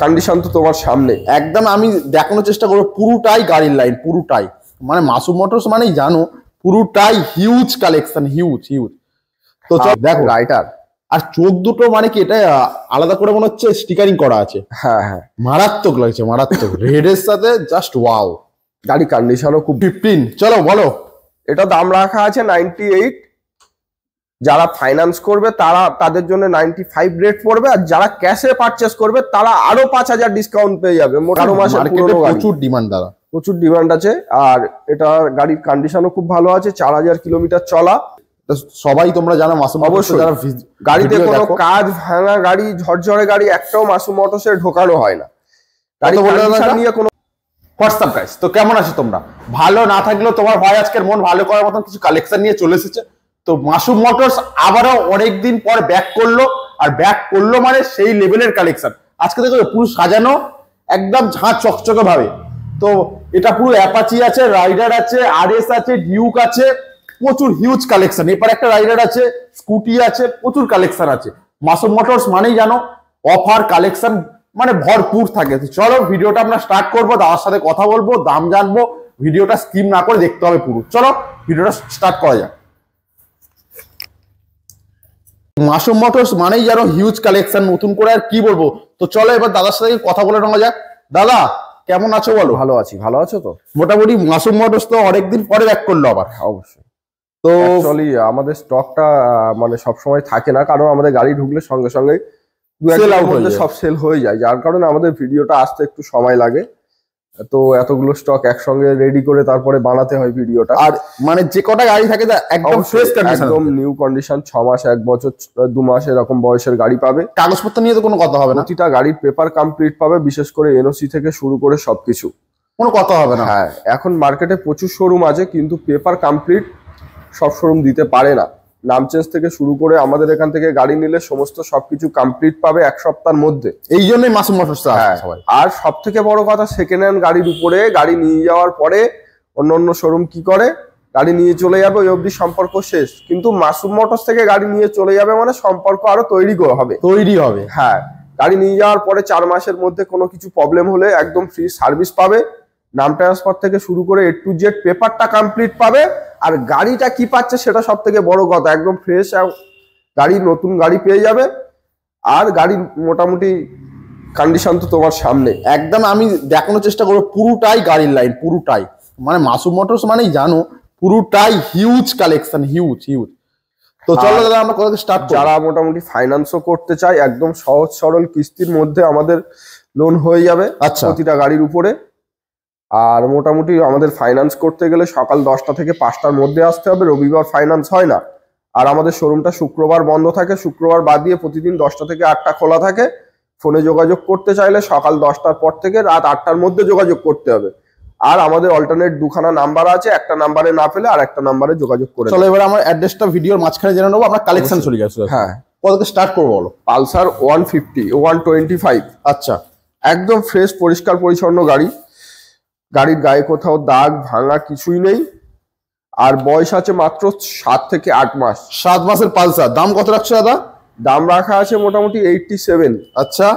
Condition তো তোমার সামনে একদম আমি দেখানোর চেষ্টা করবো পুরোটাই গাড়ির লাইন, পুরোটাই মানে মাসুম মোটরস মানেই জানো পুরোটাই হিউজ কালেকশন, হিউজ হিউজ। তো দেখো রাইটার, আর চোখ দুটো মানে কি এটা আলাদা করে মনে হচ্ছে স্টিকারিং করা আছে। হ্যাঁ হ্যাঁ, মারাত্মক লাগছে, মারাত্মক। রেডের সাথে জাস্ট ওয়াও। গাড়ি কন্ডিশনও খুব। 15, চলো বলো। এটা দাম রাখা আছে 98। যারা ফাইন্যান্স করবে তাদের জন্য 95 রেট পড়বে, আর যারা ক্যাশে পারচেস করবে তারা আরো 5000 ডিসকাউন্ট পেয়ে যাবে। প্রচুর ডিমান্ড, দাদা প্রচুর ডিমান্ড আছে। আর এটা গাড়ির কন্ডিশনও খুব ভালো আছে, 4000 কিলোমিটার চলা। সবাই তোমরা জানো মাসুম অবশ্যই, গাড়িতে কোনো কাজ ভাঙা গাড়ি, ঝরঝরে গাড়ি একটাও মাসুম মোটরসে ঢোকানো হয় না। গাড়ি নিয়ে কোনো হোয়াটসঅ্যাপ গাইস, তো কেমন আছো তোমরা? ভালো না থাকলেও তোমার ভাই আজকের মন ভালো করার মতন কিছু কালেকশন নিয়ে চলে এসেছে। তো মাসুম মোটরস আবারও অনেকদিন পর ব্যাক করলো, আর ব্যাক করলো মানে সেই লেভেলের কালেকশন। আজকে দেখো পুরো সাজানো একদম ঝাঁ চকচকে ভাবে। তো এটা পুরো অ্যাপাচি আছে, রাইডার আছে, আরএস আছে, ডিউক আছে, প্রচুর হিউজ কালেকশন। এরপর একটা রাইডার আছে, স্কুটি আছে, প্রচুর কালেকশন আছে। মাসুম মোটরস মানেই জানো অফার কালেকশন মানে ভরপুর থাকে। চলো ভিডিওটা আমরা স্টার্ট করবো, দাদার সাথে কথা বলবো, দাম জানবো। ভিডিওটা স্কিপ না করে দেখতে হবে পুরো। চলো ভিডিওটা স্টার্ট করা যাক। মাসুম মোটরস মানেই জানো হিউজ কালেকশন, নতুন করে আর কি বলবো। তো চলো এবার দাদার সাথে কথা বলে নেওয়া যাক। দাদা কেমন আছো বলো? ভালো আছি, ভালো আছো তো? মোটামুটি মাসুম মোটরস তো অনেকদিন পরে ব্যাক করলো আবার। অবশ্যই। তো অ্যাকচুয়ালি আমাদের স্টকটা মানে সবসময় থাকে না, কারণ আমাদের গাড়ি ঢুকলে সঙ্গে সঙ্গে সব সেল হয়ে যায়, যার কারণে আমাদের ভিডিওটা আসতে একটু সময় লাগে। তো এতগুলো স্টক একসঙ্গে রেডি করে তারপরে বানাতে হয় ভিডিওটা। আর মানে যে কটা গাড়ি থাকে একদম ফ্রেশ কন্ডিশন, একদম নিউ কন্ডিশন, 6 মাস 1 বছর 2 মাস এরকম বয়সের গাড়ি পাবে। কাগজপত্র নিয়ে তো কোনো কথা হবে না, প্রতিটা গাড়ির পেপার কমপ্লিট পাবে, বিশেষ করে এনওসি থেকে শুরু করে সবকিছু, কোনো কথা হবে না। হ্যাঁ, এখন মার্কেটে প্রচুর শোরুম আছে কিন্তু পেপার কমপ্লিট সব শোরুম দিতে পারে না। নাম চেঞ্জ থেকে শুরু করে আমাদের এখান থেকে গাড়ি নিলে সমস্ত সবকিছু কমপ্লিট পাবে 1 সপ্তাহের মধ্যে। এই জন্যই মাসুম মোটরস। আর সব থেকে বড় কথা, সেকেন্ড হ্যান্ড গাড়ির উপরে গাড়ি নিয়ে যাওয়ার পরে অন্য শোরুম কি করে, গাড়ি নিয়ে চলে যাবে, ওই অবধি সম্পর্ক শেষ। কিন্তু মাসুম মোটরস থেকে গাড়ি নিয়ে চলে যাবে মানে সম্পর্ক আরো তৈরি হবে। হ্যাঁ, গাড়ি নিয়ে যাওয়ার পরে 4 মাসের মধ্যে কোনো কিছু প্রবলেম হলে একদম ফ্রি সার্ভিস পাবে। নাম ট্রান্সফার থেকে শুরু করে A to Z পেপারটা কমপ্লিট পাবে। আর গাড়িটা কি পাচ্ছে সেটা সব থেকে বড় কথা, একদম ফ্রেশ গাড়ি, নতুন গাড়ি পেয়ে যাবে। আর গাড়ির মোটামুটি কন্ডিশন তো তোমার সামনে। একদম আমি দেখানোর চেষ্টা করবো পুরোটাই গাড়ির লাইন, পুরোটাই মানে মাসুম মোটরস মানেই জানো পুরোটাই হিউজ কালেকশন, হিউজ হিউজ। তো চলো দাদা আমরা কোথা থেকে স্টার্ট করি। যারা মোটামুটি ফাইন্যান্সও করতে চায়, একদম সহজ সরল কিস্তির মধ্যে আমাদের লোন হয়ে যাবে প্রতিটা গাড়ির উপরে। আর মোটামুটি আমাদের ফাইন্যান্স করতে গেলে সকাল 10টা থেকে 5টার মধ্যে আসতে হবে, রবিবার ফাইন্যান্স হয় না। আর আমাদের শোরুমটা শুক্রবার বন্ধ থাকে, শুক্রবার বাদ দিয়ে প্রতিদিন 10টা থেকে 8টা খোলা থাকে। ফোনে যোগাযোগ করতে চাইলে সকাল 10টার পর থেকে রাত 8টার মধ্যে যোগাযোগ করতে হবে। আর আমাদের অল্টারনেট 2খানা নাম্বার আছে, একটা নাম্বারে না পেলে আর একটা নাম্বারে যোগাযোগ করে। চলো এবার আমার অ্যাড্রেসটা ভিডিওর মাঝখানে জেনে নেবো, আমরা কালেকশন চলে যাচ্ছি। হ্যাঁ, কোথা থেকে স্টার্ট করবো বলো? পালসার 150 125। আচ্ছা, একদম ফ্রেশ পরিষ্কার পরিচ্ছন্ন গাড়ি। গাড়ির গায়ে কোথাও দাগ ভাঙা কিছুই নেই। আর বয়স আছে মাত্র 7 থেকে 8 মাস। 7 মাসের পালসার। দাম কত রাখছো দাদা? দাম রাখা আছে মোটামুটি 87। আচ্ছা,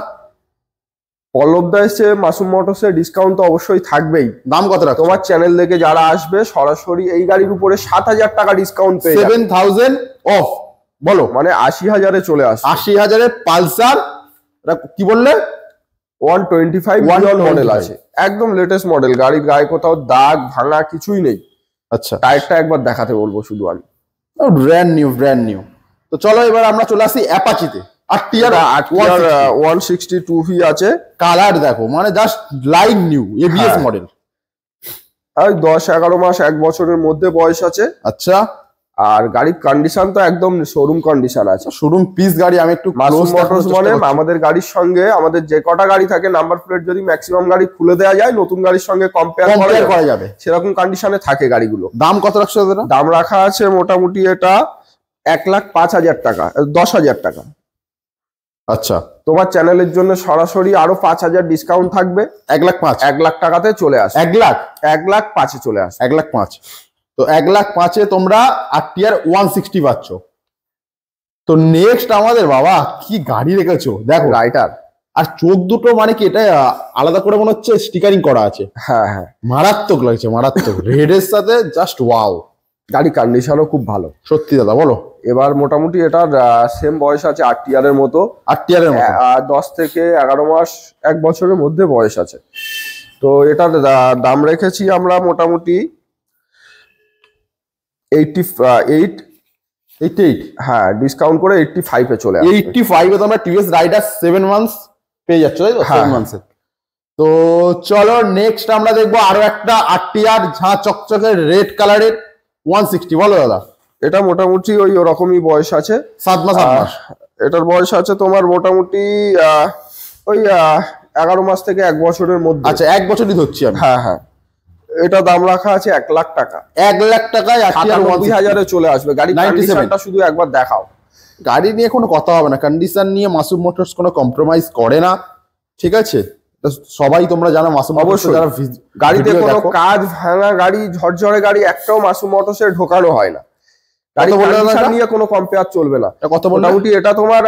পল্লবদা এসে মাসুম মোটরসে ডিসকাউন্ট তো অবশ্যই থাকবেই। দাম কত রাখছো? তোমার চ্যানেল থেকে যারা আসবে সরাসরি এই গাড়ির উপরে 7000 টাকা ডিসকাউন্ট পেয়ে 7000 অফ। বলো মানে 80,000-এ চলে আসে। 80,000-এর পালসার কি বললে? 125 মডেল আছে, একদম লেটেস্ট মডেল। গাড়ির গায়ে কোথাও দাগ ভাঙা কিছুই নেই। আচ্ছা, টায়ারটা একবার দেখাতে বলবো শুধু আমি। Brand new, brand new. তো চলো এবার আমরা চলে আসি অ্যাপাচিতে। আরটিআর 162V আছে। কালার দেখো মানে just like new, ABS model. আর 10-11 মাস 1 বছরের মধ্যে বয়স আছে। আচ্ছা, আর গাড়ির কন্ডিশন তো একদম শোরুম কন্ডিশন আছে। শোরুম পিস গাড়ি। আমি একটু মাসুম মোটরস মানে আমাদের গাড়ির সঙ্গে আমাদের যে কটা গাড়ি থাকে নাম্বার প্লেট যদি ম্যাক্সিমাম গাড়ি খুলে দেওয়া যায়, নতুন গাড়ির সঙ্গে কম্পেয়ার করা যাবে, সেরকম কন্ডিশনে থাকে গাড়িগুলো। দাম কত রাখছো দাদা? দাম রাখা আছে মোটামুটি এটা 1,05,000 টাকা, 10,000 টাকা। আচ্ছা, তোমার চ্যানেলের জন্য সরাসরি আরো 5,000 ডিসকাউন্ট থাকবে। 1,05,000। 1 লাখ টাকাতে চলে আসে। 1,05,000 চলে আসে। 1,05,000। তো 1,05,000 তোমরা আরটিআর 160 পাচ্ছ। তো নেক্সট আমাদের বাবা কি গাড়ি রেখেছো দেখো, রাইটার। আর চোখ দুটো মানে কি এটা আলাদা করে মনে হচ্ছে স্টিকারিং করা আছে। হ্যাঁ হ্যাঁ, মারাত্মক লাগছে, মারাত্মক। রেডের সাথে জাস্ট ওয়াও। গাড়ি কন্ডিশনও খুব ভালো সত্যি দাদা, বলো। এবার মোটামুটি এটার সেম বয়স আছে RTR এর মতো। RTR এর মতো 10 থেকে 11 মাস 1 বছরের মধ্যে বয়স আছে। তো এটার দাম রেখেছি আমরা মোটামুটি 88। হ্যাঁ, ডিসকাউন্ট করে 85 এ চলে আসবে। 85 এ তোমরা টিভিএস রাইডার 7 মান্থস পেয়ে যাচ্ছ, তাই তো? 7 মান্থসে। তো চলো নেক্সট আমরা দেখবো আরো একটা RTR ঝাঁ চকচকে রেড কালারের 160। বলো দাদা। এটা মোটামুটি ওই ওরকমই বয়স আছে, 7 মাস 8 মাস। এটার বয়স আছে তোমার মোটামুটি ওই 11 মাস থেকে 1 বছরের মধ্যে। আচ্ছা, 1 বছরই ধরছি আমি। হ্যাঁ হ্যাঁ, এটা দাম রাখা আছে 1 লাখ টাকা। 1 লাখ টাকায় 97,000 চলে আসবে। গাড়ি কন্ডিশনটা শুধু একবার দেখাও। গাড়ি নিয়ে কোনো কথা হবে না, কন্ডিশন নিয়ে মাসুম মোটরস কোনো কম্প্রোমাইজ করে না, ঠিক আছে? সবাই তোমরা জানো মাসুম মোটরস যারা গাড়িতে কোনো কাজ ভাঙা গাড়ি, ঝরঝরে গাড়ি একটাও মাসুম মোটরসে ঢোকানো হয় না। গাড়ি কন্ডিশন নিয়ে কোনো কম্পেয়ার চলবে না। কত বললাম? মোটামুটি এটা তোমার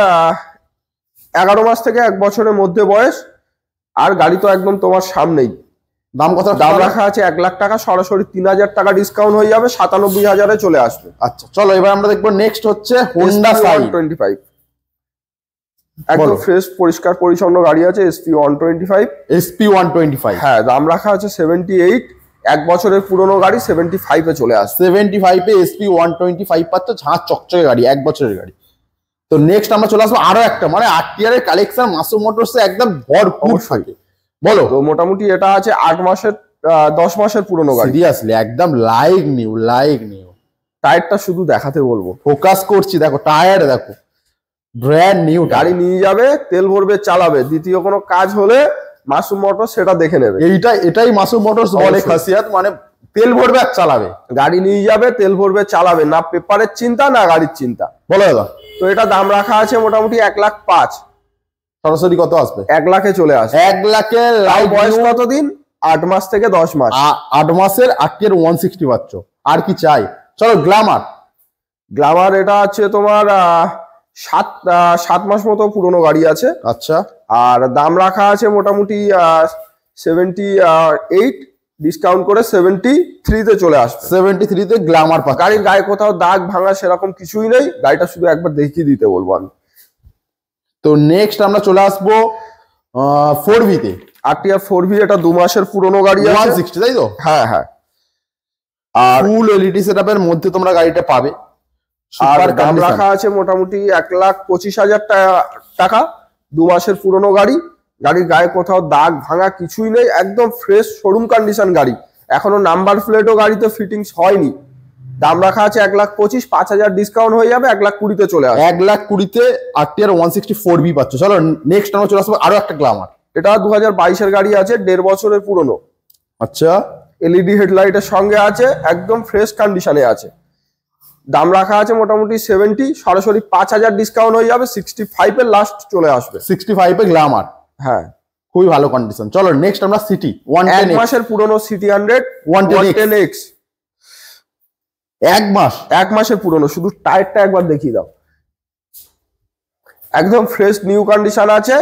11 মাস থেকে 1 বছরের মধ্যে বয়স, আর গাড়ি তো একদম তোমার সামনেই। দাম কত? দাম রাখা আছে 1 লাখ টাকা, সরাসরি 3,000 টাকা ডিসকাউন্ট হয়ে যাবে, 97,000 এ চলে আসবে। আচ্ছা চলো এবার আমরা দেখবো নেক্সট হচ্ছে হোন্ডা সাইন 125। একদম ফ্রেশ পরিষ্কার পরিচ্ছন্ন গাড়ি আছে, SP 125। হ্যাঁ, দাম রাখা আছে 78। 1 বছরের পুরনো গাড়ি, 75 এ চলে আসবে। 75 এ SP 125 পাচ্ছ, ঝাঁ চকচকে গাড়ি, 1 বছরের গাড়ি। তো নেক্সট আমরা চলে আসবো আরো একটা, মানে RTR এর কালেকশন মাসুম মোটরসে একদম ভরপুর থাকে। বলো। তো মোটামুটি এটা আছে 8 মাসের 10 মাসের পুরনো গাড়ি। সিরিয়াসলি একদম লাইক নিউ। টায়ারটা শুধু দেখাতে বলবো, ফোকাস করছি, দেখো টায়ার দেখো, ব্র্যান্ড নিউ। গাড়ি নিয়ে যাবে, তেল ভরবে, চালাবে, দ্বিতীয় কোনো কাজ হলে মাসুম মোটরস সেটা দেখে নেবে। এটাই মাসুম মোটরস বলে খাসিয়াত, মানে তেল ভরবে আর চালাবে। গাড়ি নিয়ে যাবে, তেল ভরবে, চালাবে, না পেপারের চিন্তা না গাড়ির চিন্তা। বলো দাদা। তো এটা দাম রাখা আছে মোটামুটি 1 লাখ 5। সরাসরি কত আসবে? 1 লাখে চলে আসবে। 1 লাখে। বয়স কতদিন? 8 মাস থেকে 10 মাস। 8 মাসের RTR 160 পাচ্ছ, আর কি চাই? চলো গ্ল্যামার এটা আছে তোমার 7 মাস মতো পুরনো গাড়ি আছে। আচ্ছা। আর দাম রাখা আছে মোটামুটি 78, ডিসকাউন্ট করে 73 তে চলে আসবে। 73 তে গ্ল্যামার পাচ্ছ। গাড়ির গায়ে কোথাও দাগ ভাঙা সেরকম কিছুই নেই, গাড়িটা শুধু একবার দেখিয়ে দিতে বলবো আমি। তো নেক্সট আমরা চলে আসবো 4V তে। RTR 4V, এটা 2 মাসের পুরনো গাড়ি আছে, 160, তাই তো? হ্যাঁ হ্যাঁ। আর ফুল LED সেটআপের মধ্যে তোমরা গাড়িটা পাবে। আর দাম রাখা আছে মোটামুটি 1,25,000 টাকা। 2 মাসের পুরনো গাড়ি, গাড়ির গায়ে কোথাও দাগ ভাঙা কিছুই নেই, একদম ফ্রেশ শোরুম কন্ডিশন গাড়ি। এখনো নাম্বার প্লেটও গাড়িতে ফিটিংস হয়নি। দাম রাখা আছে 1,25,000, 5,000 ডিসকাউন্ট হয়ে যাবে, 1,20,000 তে চলে আসবে। 1,20,000 তে RTR 160 4V পাচ্ছ। চলো নেক্সট আমরা চলে আসবো আরো একটা গ্ল্যামার। এটা 2022 এর গাড়ি আছে, 1.5 বছরের পুরনো। আচ্ছা। LED হেডলাইটের সঙ্গে আছে, একদম ফ্রেশ কন্ডিশনে আছে। দাম রাখা আছে মোটামুটি 70, সরাসরি 5,000 ডিসকাউন্ট হয়ে যাবে, 65 এর লাস্ট চলে আসবে। 65 এ গ্ল্যামার, হ্যাঁ, খুবই ভালো কন্ডিশন। চলো নেক্সট আমরা সিটি 1 মাসের পুরনো সিটি 110X। 1 মাসের পুরনো, শুধু টায়ারটা একবার দেখিয়ে দাও, একদম ফ্রেশ নিউ কন্ডিশন আছে।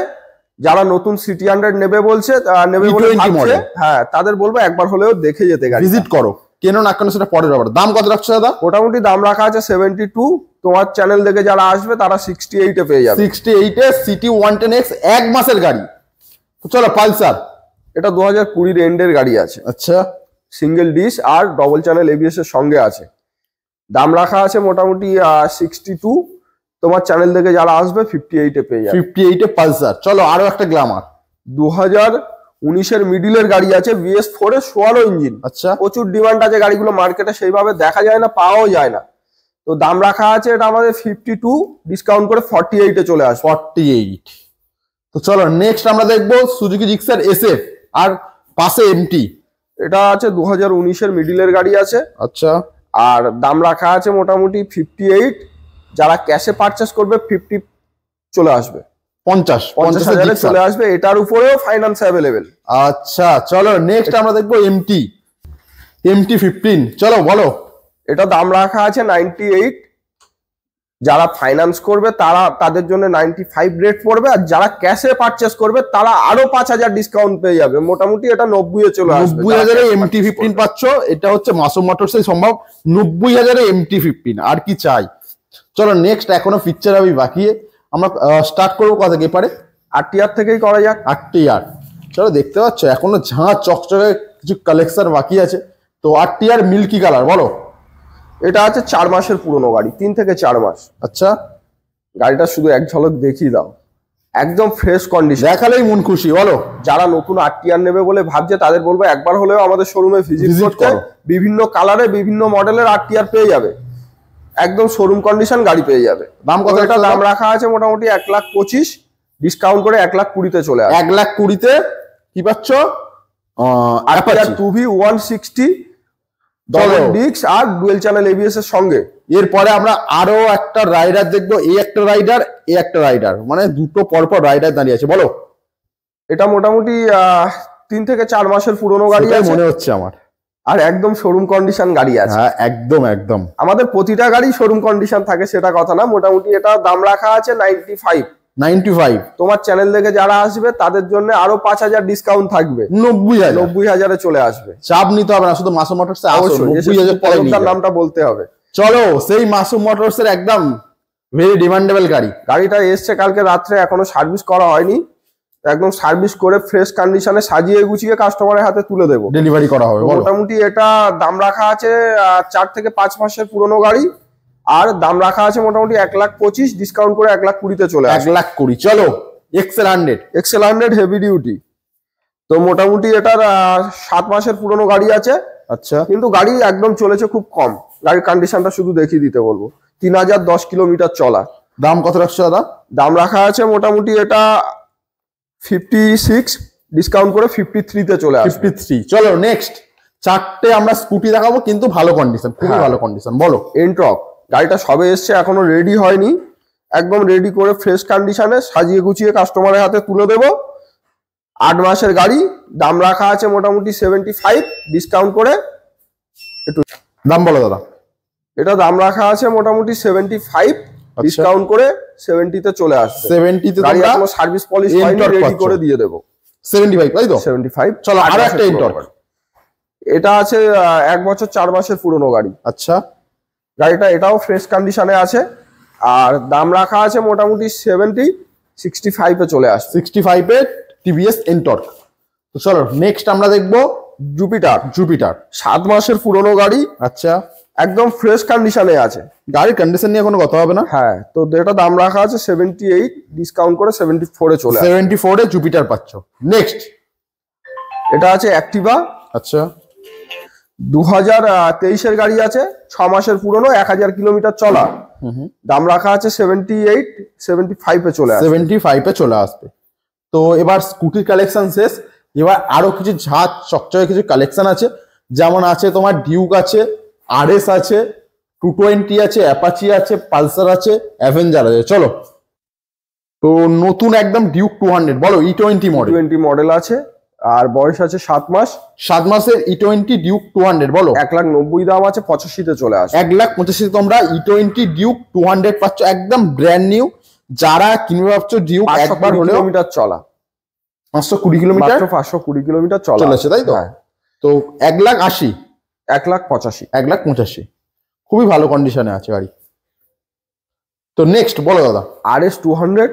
যারা নতুন সিটি 100 নেবে বলছে, নেবে বলে ভাবছে, হ্যাঁ তাদের বলবো একবার হলেও দেখে যেতে, গাড়ি ভিজিট করো। কেন না কেন সেটা পরের ব্যাপার। দাম কত রাখছো দাদা? মোটামুটি দাম রাখা আছে 72। তোমার চ্যানেল দেখে যারা আসবে তারা 68 এ পেয়ে যাবে। 68 এ সিটি 110X 1 মাসের গাড়ি। চলো পালসার, এটা 2020 এন্ডের গাড়ি আছে। আচ্ছা। সিঙ্গেল ডিস আর ডবল চ্যানেল ABS এর সঙ্গে আছে। দাম রাখা আছে মোটামুটি 62। তোমার চ্যানেল থেকে যারা আসবে 58 এ পেয়ে যাবে। 58 এ পালসার। চলো আরো একটা গ্ল্যামার 2019 এর মিডিলের গাড়ি আছে, BS4 এর 16 ইঞ্জিন। আচ্ছা। প্রচুর ডিমান্ড আছে, গাড়িগুলো মার্কেটে সেইভাবে দেখা যায় না, পাওয়াও যায় না। তো দাম রাখা আছে এটা আমাদের 52, ডিসকাউন্ট করে 48 এ চলে আসবে। 48। তো চলো নেক্সট আমরা দেখবো সুজুকি জিক্সার SF আর পাশে MT। এটা আছে 2019 এর মিডিলের গাড়ি আছে। আচ্ছা। আর দাম রাখা আছে মোটামুটি 58। যারা ক্যাশে পারচেস করবে 50 চলে আসবে, 50,000 চলে আসবে। এটার উপরেও ফাইন্যান্স অ্যাভেলেবেল। আচ্ছা চলো নেক্সট আমরা দেখবো MT 15। চলো বলো। এটা দাম রাখা আছে 98। যারা ফাইন্যান্স করবে তাদের জন্য 95 রেট পড়বে, আর যারা ক্যাশে পারচেস করবে তারা আরো 5000 ডিসকাউন্ট পেয়ে যাবে। মোটামুটি এটা 90 এ চলে আসবে। 90,000 MT-15 পাচ্ছ। এটা হচ্ছে মাসুম মোটরস এর সম্ভব 90,000 MT-15। আর কি চাই? চলো নেক্সট, এখনো পিকচার আমি বাকি, আমরা স্টার্ট করবো কথা থেকে পারে RTR থেকেই করা যাক। RTR চলো, দেখতে পাচ্ছ এখনো ঝাঁ চকচকে কিছু কালেকশন বাকি আছে। তো RTR মিল্কি কালার, বলো। এটা আছে 4 মাসের পুরনো গাড়ি, 3 থেকে 4 মাস। আচ্ছা, গাড়িটা শুধু এক ঝলক দেখিয়ে দাও, একদম ফ্রেশ কন্ডিশন, দেখালেই মন খুশি। বলো, যারা নতুন RTR নেবে বলে ভাবছে তাদের বলবো একবার হলেও আমাদের শোরুমে ভিজিট করতে। করো। বিভিন্ন কালারে বিভিন্ন মডেলের RTR পেয়ে যাবে, একদম শোরুম কন্ডিশন গাড়ি পেয়ে যাবে। দাম কত? এটা দাম রাখা আছে মোটামুটি 1,25,000, ডিসকাউন্ট করে 1,20,000-তে চলে আসে। 1,20,000-তে কি পাচ্ছ? RTR 2V 160 ডবল ডিস্ক আর ডুয়েল চ্যানেল ABS এর সঙ্গে। এরপরে আমরা আরো একটা রাইডার দেখবো, এই একটা রাইডার, এই একটা রাইডার, মানে দুটো পরপর রাইডার দাঁড়িয়ে আছে। বলো, এটা মোটামুটি 3 থেকে 4 মাসের পুরনো গাড়ি আছে মনে হচ্ছে আমার, আর একদম শোরুম কন্ডিশন গাড়ি আছে। হ্যাঁ একদম একদম। আমাদের প্রতিটা গাড়ি শোরুম কন্ডিশন থাকে সেটা কথা না। মোটামুটি এটা দাম রাখা আছে 95। তোমার চ্যানেল থেকে যারা আসবে তাদের জন্য আরো 5000 ডিসকাউন্ট থাকবে, 90,000-এ চলে আসবে। চাপ নিতে হবে না, শুধু মাসুম মোটরস আসো, 90,000 নামটা বলতে হবে। চলো, সেই মাসুম মোটরস এর একদম ভেরি ডিমান্ডেবল গাড়ি। গাড়িটা এসছে কালকে রাত্রে, এখনো সার্ভিস করা হয়নি, একদম সার্ভিস করে ফ্রেশ কন্ডিশনে সাজিয়ে গুছিয়ে কাস্টমারের হাতে তুলে দেবো, ডেলিভারি করা হবে। মোটামুটি এটা দাম রাখা আছে 4 থেকে 5 মাসের পুরনো গাড়ি, আর দাম রাখা আছে মোটামুটি 1,25,000, ডিসকাউন্ট করে 1,20,000-তে চলে আসে। 1,20,000। চলো, XL 100 হেভি ডিউটি। তো মোটামুটি এটার 7 মাসের পুরনো গাড়ি আছে। আচ্ছা, কিন্তু গাড়ি একদম চলেছে খুব কম, গাড়ির কন্ডিশনটা শুধু দেখিয়ে দিতে বলবো। 3,010 কিলোমিটার চলা। দাম কত রাখছো দাদা? দাম রাখা আছে মোটামুটি এটা 56, ডিসকাউন্ট করে 53-তে চলে আসে। 53। চলো নেক্সট, 4টে আমরা স্কুটি দেখাবো, কিন্তু ভালো কন্ডিশন, খুবই ভালো কন্ডিশন। বলো, এন্ট্রক। গাড়িটা সবে এসছে, এখনো রেডি হয়নি, একদম রেডি করে ফ্রেশ কন্ডিশনে সাজিয়ে গুছিয়ে কাস্টমারের হাতে তুলে দেবো। 8 মাসের গাড়ি, দাম রাখা আছে মোটামুটি 75, ডিসকাউন্ট করে একটু দাম বলো দাদা। এটা দাম রাখা আছে মোটামুটি 75, ডিসকাউন্ট করে 70-তে চলে আসবে। 70-তে গাড়ি এখনো সার্ভিস পলিশ হয়নি, রেডি করে দিয়ে দেবো। 75, তাই তো? 75। চলো আরো একটা এন্টর্ক। এটা আছে 1 বছর 4 মাসের পুরনো গাড়ি। আচ্ছা, গাড়িটা এটাও ফ্রেশ কন্ডিশনে আছে, আর দাম রাখা আছে মোটামুটি 70, 65-এ চলে আসে। 65-এ TVS এন্টর্ক। তো চলো নেক্সট আমরা দেখবো জুপিটার। 7 মাসের পুরনো গাড়ি। আচ্ছা, একদম ফ্রেশ কন্ডিশনে আছে। গাড়ির কন্ডিশন নিয়ে কোনো কথা হবে না। হ্যাঁ, তো এটা দাম রাখা আছে 78, ডিসকাউন্ট করে 74-এ চলে আসে। 74-এ জুপিটার পাচ্ছ। নেক্সট, এটা আছে অ্যাক্টিভা। আচ্ছা, 2023-এর গাড়ি আছে, 6 মাসের পুরনো, 1000 কিলোমিটার চলা। দাম রাখা আছে 78, 75-এ চলে আসে। 75-এ চলে আসবে। তো এবার স্কুটির কালেকশন শেষ, এবার আরো কিছু ঝাঁজ চকচকে কিছু কালেকশন আছে, যেমন আছে তোমার ডিউক আছে, RS আছে, 220 আছে, অ্যাপাচি আছে, পালসার আছে, অ্যাভেঞ্জার আছে। চলো, তো নতুন একদম ডিউক 200, বলো। E20 মডেল আছে, আর বয়স আছে 7 মাস। 7 মাসের E20 ডিউক 200, বলো। 1,90,000 দাম আছে, 85-তে চলে আসে। 1,85,000 তোমরা E20 ডিউক 200 পাচ্ছ, একদম ব্র্যান্ড নিউ। যারা কিনবে ভাবছো ডিউক, একবার হলেও কিলোমিটার চলা, 520 কিলোমিটার, 520 কিলোমিটার চলেছে, তাই তো? তো 1,80,000, 1,85,000, 1,85,000, খুবই ভালো কন্ডিশনে আছে গাড়ি। তো নেক্সট বলো দাদা। RS 200,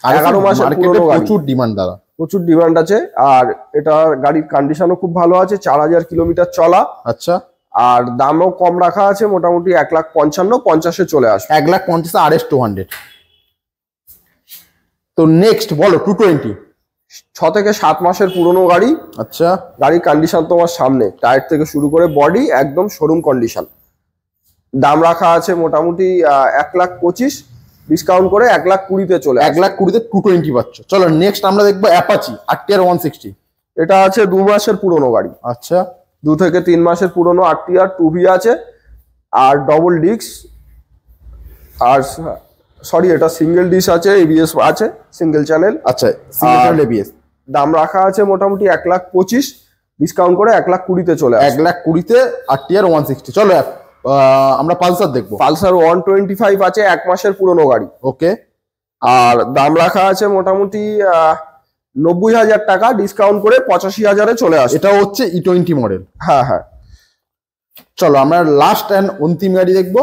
11 মাসের পুরনো গাড়ি, প্রচুর ডিমান্ড দাদা, প্রচুর ডিমান্ড আছে। আর এটা গাড়ির কন্ডিশনও খুব ভালো আছে, 4,000 কিলোমিটার চলা। আচ্ছা, আর দামও কম রাখা আছে, মোটামুটি 1,55,000, 50-এ চলে আসে। 1,50,000 RS 200। তো নেক্সট বলো 220, 6 থেকে 7 মাসের পুরনো গাড়ি। আচ্ছা, গাড়ির কন্ডিশন তোমার সামনে, টায়ার থেকে শুরু করে বডি একদম শোরুম কন্ডিশন। দাম রাখা আছে মোটামুটি 1,25,000, ডিসকাউন্ট করে 1,20,000-তে চলে আসে। 1,20,000-তে 220 পাচ্ছ। চলো নেক্সট আমরা দেখবো অ্যাপাচি RTR 160। এটা আছে 2 মাসের পুরনো গাড়ি। আচ্ছা, 2 থেকে 3 মাসের পুরনো RTR 2V আছে, আর ডবল ডিস্ক, আর সরি এটা সিঙ্গেল ডিস্ক আছে, ABS আছে, সিঙ্গেল চ্যানেল। আচ্ছা, সিঙ্গেল চ্যানেল ABS। দাম রাখা আছে মোটামুটি 1,25,000, ডিসকাউন্ট করে 1,20,000-তে চলে আসে। 1,20,000-তে RTR 160। চলো আমরা পালসার দেখবো। পালসার 125 আছে, 1 মাসের পুরনো গাড়ি। ওকে, আর দাম রাখা আছে মোটামুটি 90,000 টাকা, ডিসকাউন্ট করে 85,000-এ চলে আসে। এটা হচ্ছে E20 মডেল। হ্যাঁ হ্যাঁ। চলো আমরা লাস্ট এন্ড অন্তিম গাড়ি দেখবো,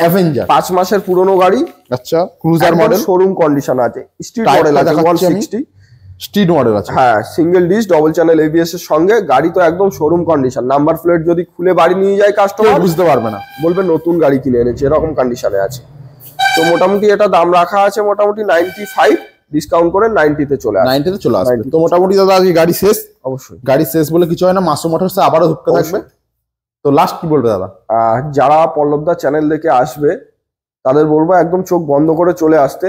অ্যাভেঞ্জার। 5 মাসের পুরনো গাড়ি। আচ্ছা, ক্রুজার মডেল, শোরুম কন্ডিশন আছে, স্ট্রিট মডেল আছে 160। স্ট্রিট মডেল আছে, হ্যাঁ, single dish double channel ABS এর সঙ্গে। গাড়ি তো একদম শোরুম কন্ডিশন। নাম্বার প্লেট যদি খুলে বাড়ি নিয়ে যায় কাস্টমার, বুঝতে পারবে না, বলবে নতুন গাড়ি কিনে এনেছে, এরকম কন্ডিশনে আছে। তো মোটামুটি এটা দাম রাখা আছে মোটামুটি 95, ডিসকাউন্ট করে 90-তে চলে আসবে। 90-তে চলে আসবে। তো মোটামুটি দাদা আজকে গাড়ি শেষ। অবশ্যই গাড়ি শেষ বলে কিছু হয় না, মাসুম মোটরসে আবারও ঢুকতে থাকবে। তো লাস্ট কি বলবে দাদা? যারা পল্লবদা চ্যানেল দেখে আসবে তাদের বলবো একদম চোখ বন্ধ করে চলে আসতে।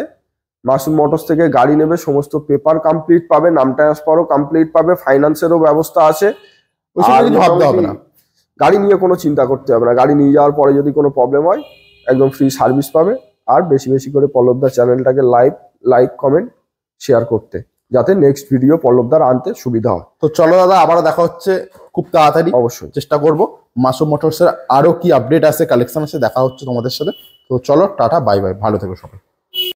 মাসুম মোটরস থেকে গাড়ি নেবে, সমস্ত পেপার কমপ্লিট পাবে, নাম ট্রান্সফারও কমপ্লিট পাবে, ফাইন্যান্সেরও ব্যবস্থা আছে। ভাবতে হবে না, গাড়ি নিয়ে কোনো চিন্তা করতে হবে না। গাড়ি নিয়ে যাওয়ার পরে যদি কোনো প্রবলেম হয় একদম ফ্রি সার্ভিস পাবে। আর বেশি বেশি করে পল্লবদা চ্যানেলটাকে লাইক কমেন্ট শেয়ার করতে, যাতে নেক্সট ভিডিও পল্লবদার আনতে সুবিধা হয়। তো চলো দাদা, আবারও দেখা হচ্ছে খুব তাড়াতাড়ি। অবশ্যই চেষ্টা করবো মাসুম মোটরসের আরো কি আপডেট আছে, কালেকশন আছে, দেখা হচ্ছে তোমাদের সাথে। তো চলো, টাটা, বাই বাই, ভালো থেকো সবাই।